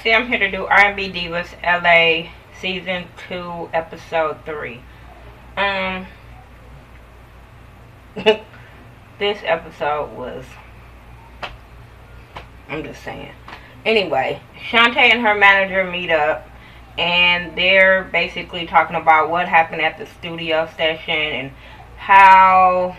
said, I'm here to do R&B Divas L.A. Season 2, Episode 3. Um, this episode was, I'm just saying. Anyway, Shantae and her manager meet up, and they're basically talking about what happened at the studio session and how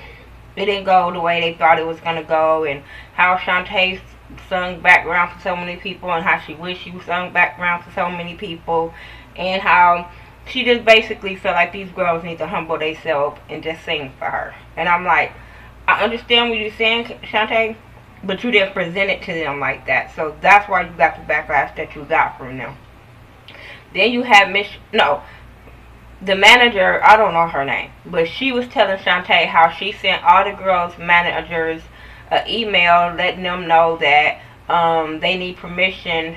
it didn't go the way they thought it was going to go, and how Shantae sung background for so many people, and how she wished she sung background for so many people, and how she just basically felt like these girls need to humble themselves and just sing for her. And I'm like, I understand what you're saying, Shantae, but you didn't present it to them like that. So that's why you got the backlash that you got from them. Then you had the manager, I don't know her name, but she was telling Shantae how she sent all the girls' managers an email letting them know that they need permission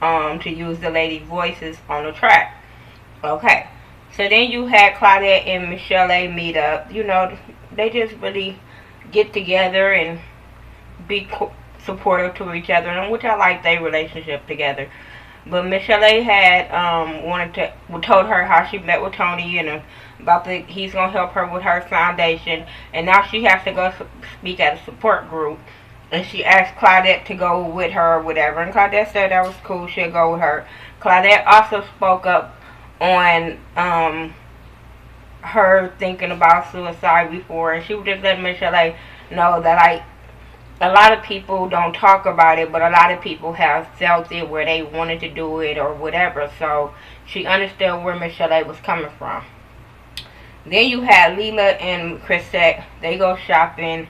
to use the ladies' voices on the track. Okay. So then you had Claudette and Michel'le meet up. You know, they just really get together and be supportive to each other, and which I like their relationship together. But Michel'le had told her how she met with Tony and about he's gonna help her with her foundation, and now she has to go speak at a support group, and she asked Claudette to go with her or whatever, and Claudette said that was cool, she'll go with her. Claudette also spoke up on her thinking about suicide before, and she was just letting Michel'le know that, like, a lot of people don't talk about it, but a lot of people have felt it where they wanted to do it or whatever. So she understood where Michel'le was coming from. Then you had Leela and Chrisette. They go shopping,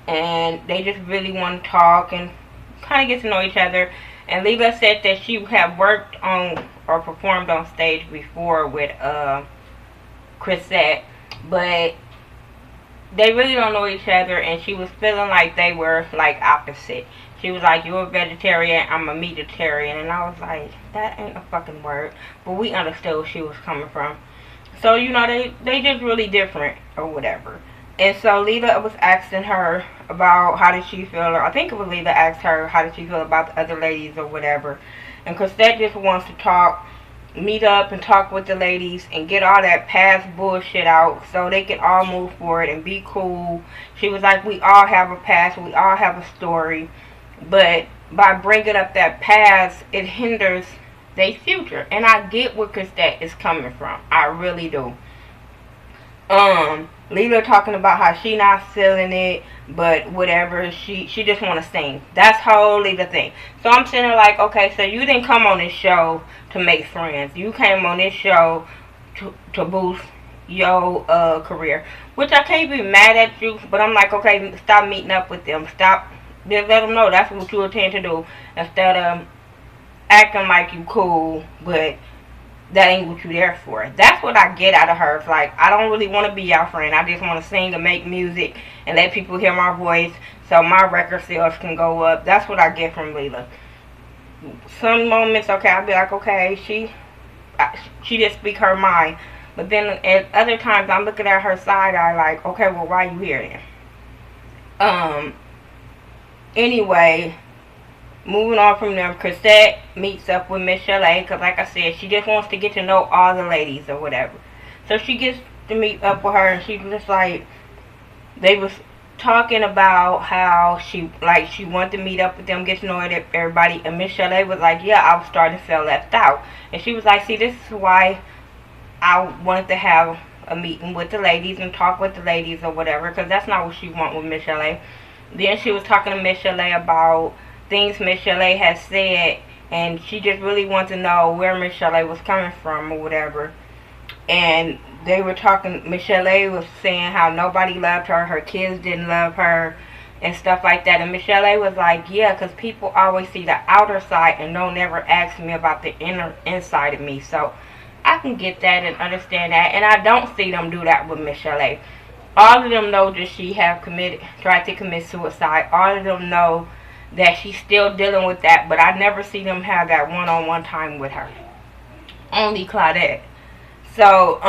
and they just really want to talk and kind of get to know each other. And Leela said that she had worked on or performed on stage before with Chrisette, but they really don't know each other, and she was feeling like they were like opposite. She was like, you're a vegetarian, I'm a meatitarian, and I was like, that ain't a fucking word, but we understood where she was coming from. So, you know, they just really different or whatever. And so Leela was asking her about how did she feel, or I think it was Leela asked her how did she feel about the other ladies or whatever, and Chrisette just wants to talk, meet up and talk with the ladies and get all that past bullshit out so they can all move forward and be cool. She was like, we all have a past, we all have a story, but by bringing up that past, it hinders their future. And I get where Chrisette is coming from. I really do. Leela talking about how she not feeling it, but whatever, she just want to sing. That's wholly the thing. So I'm sitting there like, okay, so you didn't come on this show to make friends. You came on this show to boost your career, which I can't be mad at you, but I'm like, okay, stop meeting up with them. Stop. Just let them know that's what you intend to do, instead of acting like you cool, but that ain't what you there for. That's what I get out of her. It's like, I don't really want to be your friend. I just want to sing and make music and let people hear my voice so my record sales can go up. That's what I get from Leela. Some moments, okay, I'll be like, okay, she just speak her mind. But then at other times, I'm looking at her side eye like, okay, well, why you here then? Anyway, moving on from them, Chrisette meets up with Michel'le, because like I said, she just wants to get to know all the ladies or whatever. So she gets to meet up with her, and she's just like, they was talking about how she wanted to meet up with them, get to know everybody, and Michel'le was like, yeah, I was starting to feel left out. And she was like, see, this is why I wanted to have a meeting with the ladies and talk with the ladies or whatever, because that's not what she want with Michel'le. Then she was talking to Michel'le about things Michel'le has said, and she just really wanted to know where Michel'le was coming from or whatever. And they were talking, Michel'le was saying how nobody loved her, her kids didn't love her, and stuff like that. And Michel'le was like, yeah, because people always see the outer side and don't never ask me about the inside of me. So I can get that and understand that, and I don't see them do that with Michel'le. All of them know that she have tried to commit suicide. All of them know that she's still dealing with that, but I never see them have that one-on-one time with her. Only Claudette. So,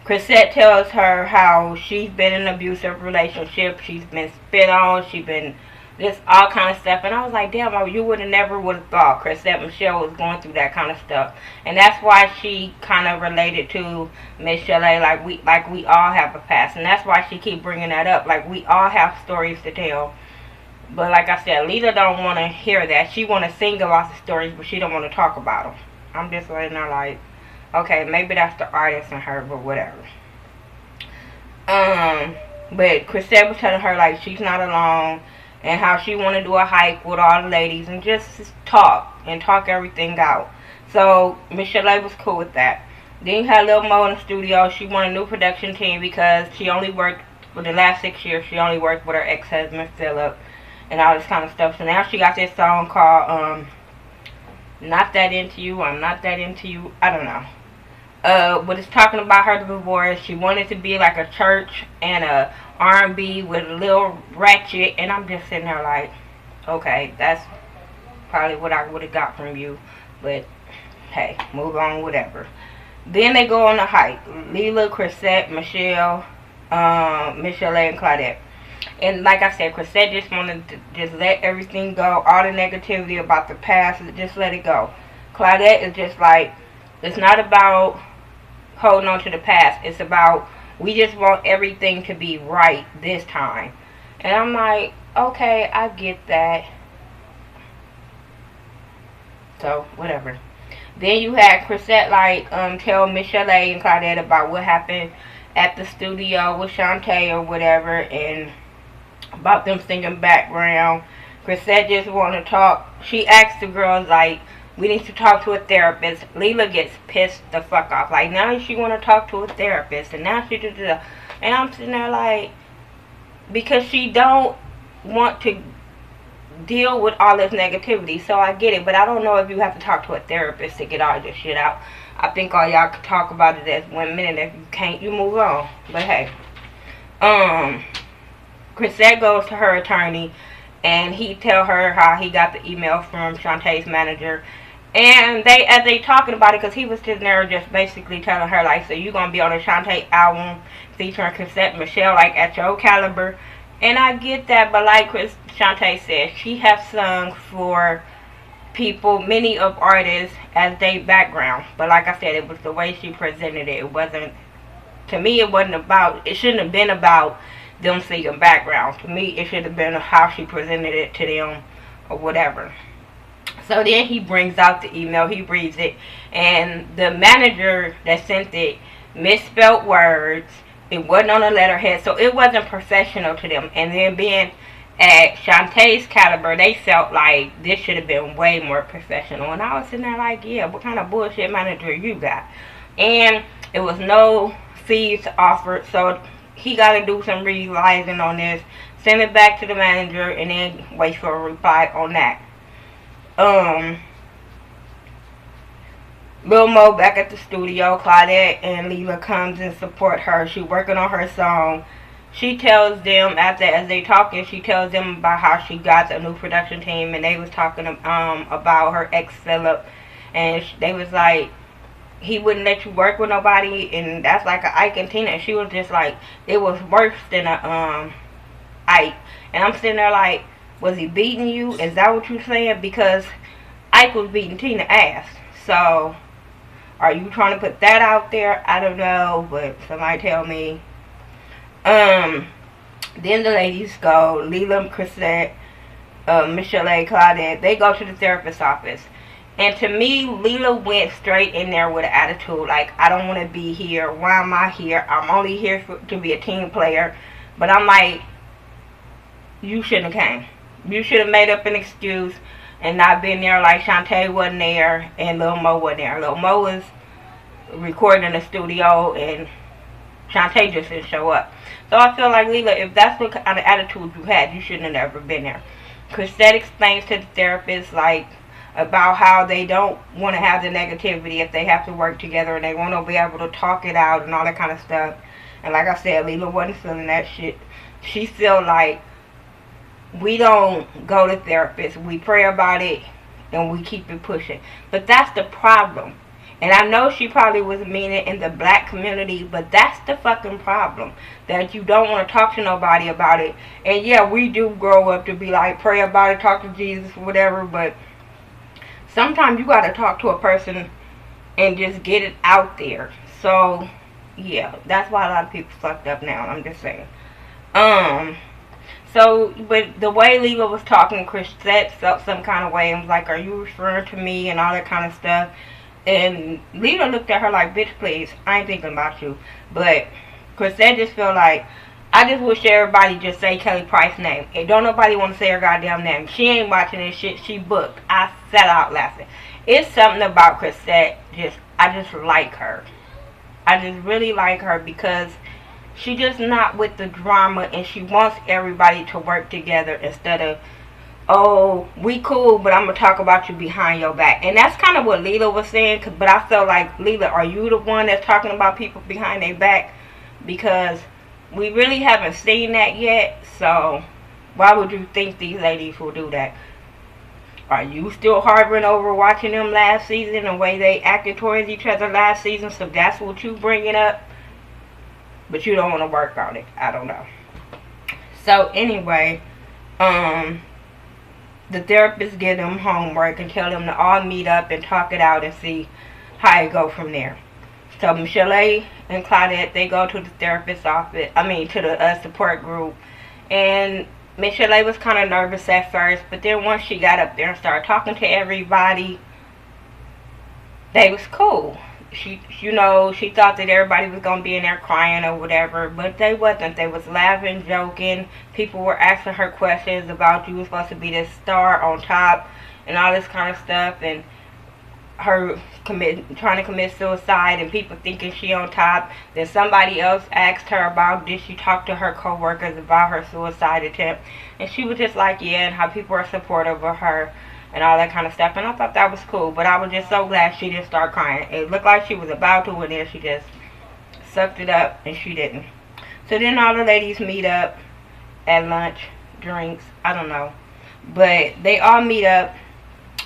Chrisette tells her how she's been in an abusive relationship. She's been spit on. She's been Just all kind of stuff. And I was like, damn, you never would have thought, Chris, that Michel'le was going through that kind of stuff. And that's why she kind of related to Michel'le, like we all have a past. And that's why she keep bringing that up. Like, we all have stories to tell. But like I said, Lila don't want to hear that. She want to sing about the stories, but she don't want to talk about them. I'm just letting her like, okay, maybe that's the artist in her, but whatever. But Chrisette was telling her like she's not alone, and how she want to do a hike with all the ladies and just talk everything out. So Michel'le was cool with that. Then you had Lil Mo in the studio. She wanted a new production team because she only worked for the last 6 years. She only worked with her ex-husband Philip and all this kind of stuff. So now she got this song called Not That Into You. I'm Not That Into You. I don't know. But it's talking about her divorce. She wanted to be like a church and a R&B with a little ratchet, and I'm just sitting there like, okay, that's probably what I would have got from you, but hey, move on, whatever. Then they go on a hike. Lila, Chrisette, Michel'le, and Claudette. And like I said, Chrisette just wanted to just let everything go, all the negativity about the past, just let it go. Claudette is just like, it's not about holding on to the past. It's about, we just want everything to be right this time. And I'm like, okay, I get that. So, whatever. Then you had Chrisette, like, tell Michel'le and Claudette about what happened at the studio with Shantae or whatever, and about them singing background. Chrisette just want to talk. She asked the girls, like, we need to talk to a therapist. Lila gets pissed the fuck off. Like, now she want to talk to a therapist. And now she did the... And I'm sitting there like... Because she don't want to deal with all this negativity. So I get it. But I don't know if you have to talk to a therapist to get all this shit out. I think all y'all could talk about it as 1 minute. If you can't, you move on. But hey. Chrisette goes to her attorney. And he tell her how he got the email from Shantae's manager. And as they talking about it, because he was sitting there just basically telling her, like, so you going to be on a Shantae album featuring Chrisette Michel'le, like, at your caliber. And I get that, but like Shantae said, she has sung for people, many of artists, as their background. But like I said, it was the way she presented it. It wasn't, to me, it wasn't about, it shouldn't have been about them singing background. To me, it should have been how she presented it to them or whatever. So then he brings out the email, he reads it, and the manager that sent it misspelled words. It wasn't on a letterhead, so it wasn't professional to them. And then being at Shantae's caliber, they felt like this should have been way more professional. And I was sitting there like, yeah, what kind of bullshit manager you got? And it was no fees offered, so he got to do some revising on this, send it back to the manager, and then wait for a reply on that. Lil Mo back at the studio. Claudette and Lila comes and support her. She working on her song. She tells them, as they talking, she tells them about how she got a new production team, and they was talking about her ex Philip, and they was like, he wouldn't let you work with nobody, and that's like a Ike and Tina. And she was just like, it was worse than a Ike. And I'm sitting there like, was he beating you? Is that what you're saying? Because Ike was beating Tina ass. So, are you trying to put that out there? I don't know, but somebody tell me. Then the ladies go, Lila, Chrisette, Michel'le, Claudette, they go to the therapist's office. And to me, Lila went straight in there with an attitude, like, I don't want to be here. Why am I here? I'm only here to be a team player. But I'm like, you shouldn't have came. You should have made up an excuse and not been there. Like Shantae wasn't there and Lil Mo wasn't there. Lil Mo was recording in the studio and Shantae just didn't show up. So I feel like, Lila, if that's what kind of attitude you had, you shouldn't have never been there. Chrisette explains to the therapist, like, about how they don't want to have the negativity if they have to work together, and they want to be able to talk it out and all that kind of stuff. And like I said, Lila wasn't feeling that shit. She feel like, we don't go to therapists. We pray about it and we keep it pushing. But that's the problem. And I know she probably was meaning in the black community, but that's the fucking problem. That you don't want to talk to nobody about it. And yeah, we do grow up to be like, pray about it, talk to Jesus, whatever, but sometimes you gotta talk to a person and just get it out there. So, yeah, that's why a lot of people fucked up now, I'm just saying. So, but the way Leela was talking, Chrisette felt some kind of way and was like, are you referring to me, and all that kind of stuff. And Leela looked at her like, bitch, please, I ain't thinking about you. But Chrisette just felt like, I just wish everybody just say Kelly Price's name. And don't nobody want to say her goddamn name. She ain't watching this shit. She booked. I sat out laughing. It's something about Chrisette. I just like her. I just really like her because she just not with the drama, and she wants everybody to work together instead of, oh, we cool, but I'm going to talk about you behind your back. And that's kind of what Leela was saying, but I felt like, Leela, are you the one that's talking about people behind their back? Because we really haven't seen that yet, so why would you think these ladies will do that? Are you still harboring over watching them last season and the way they acted towards each other last season, so that's what you bringing up? But you don't want to work on it. I don't know. So anyway, the therapist give them homework and tell them to all meet up and talk it out and see how it go from there. So Michel'le and Claudette, they go to the therapist's office, to the support group. And Michel'le was kind of nervous at first, but then once she got up there and started talking to everybody, they was cool. She thought that everybody was going to be in there crying or whatever, but they wasn't. They was laughing, joking. People were asking her questions about, you was supposed to be this star on top and all this kind of stuff, and her trying to commit suicide and people thinking she on top. Then somebody else asked her about, did she talk to her co-workers about her suicide attempt, and she was just like, yeah, and how people are supportive of her and all that kind of stuff. And I thought that was cool, but I was just so glad she didn't start crying. It looked like she was about to, and then she just sucked it up, and she didn't. So then all the ladies meet up at lunch, drinks, I don't know, but they all meet up,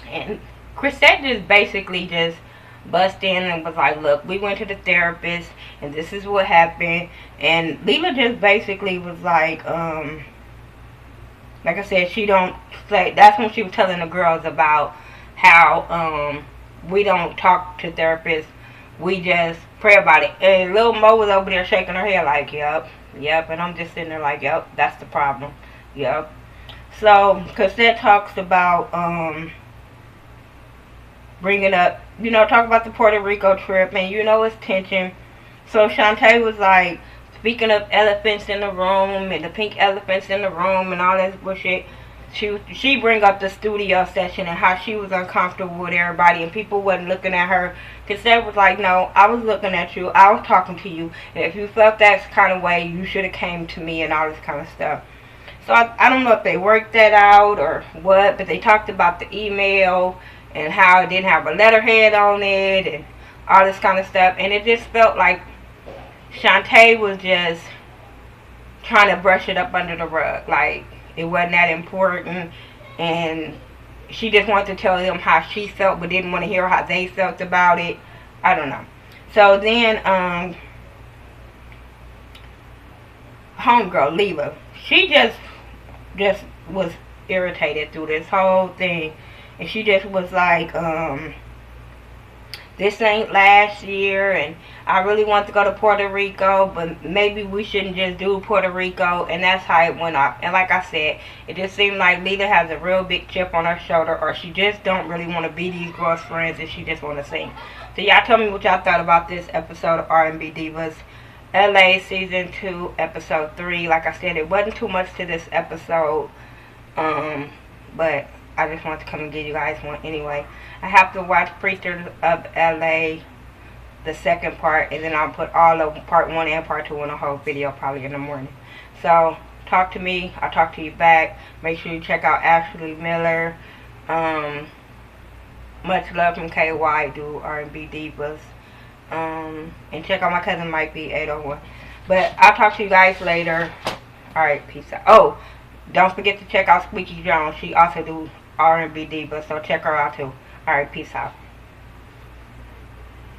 and Chrisette just basically just bust in and was like, look, we went to the therapist and this is what happened. And Leela just basically was like I said, she don't say, that's when she was telling the girls about how we don't talk to therapists, we just pray about it. And Lil Mo was over there shaking her head like, yep, and I'm just sitting there like, yep, that's the problem, yep. So Chrisette talks about bringing up, talk about the Puerto Rico trip, and it's tension. So Shantae was like, speaking of elephants in the room and the pink elephants in the room and all that bullshit, she bring up the studio session and how she was uncomfortable with everybody and people wasn't looking at her. Cassette was like, no, I was looking at you, I was talking to you, and if you felt that kind of way, you should have came to me and all this kind of stuff. So I don't know if they worked that out or what, but they talked about the email and how it didn't have a letterhead on it and all this kind of stuff. And it just felt like Shantae was just trying to brush it up under the rug. Like, it wasn't that important. And she just wanted to tell them how she felt, but didn't want to hear how they felt about it. I don't know. So then, homegirl, Leela, she just was irritated through this whole thing. And she just was like, this ain't last year, and I really want to go to Puerto Rico, but maybe we shouldn't just do Puerto Rico. And that's how it went off. And like I said, it just seemed like Leela has a real big chip on her shoulder, or she just don't really want to be these girls' friends, and she just want to sing. So y'all tell me what y'all thought about this episode of R&B Divas L.A. Season 2, Episode 3. Like I said, it wasn't too much to this episode, but I just wanted to come and give you guys one anyway. I have to watch Preachers of L.A., the second part, and then I'll put all of part 1 and part 2 in a whole video probably in the morning. So, talk to me. I'll talk to you back. Make sure you check out Ashley Miller. Much love from KY, do R&B Divas. And check out my cousin Mike B 801. But I'll talk to you guys later. Alright, peace out. Oh, don't forget to check out Squeaky Jones. She also do R&B Divas, so check her out too. Alright, peace out.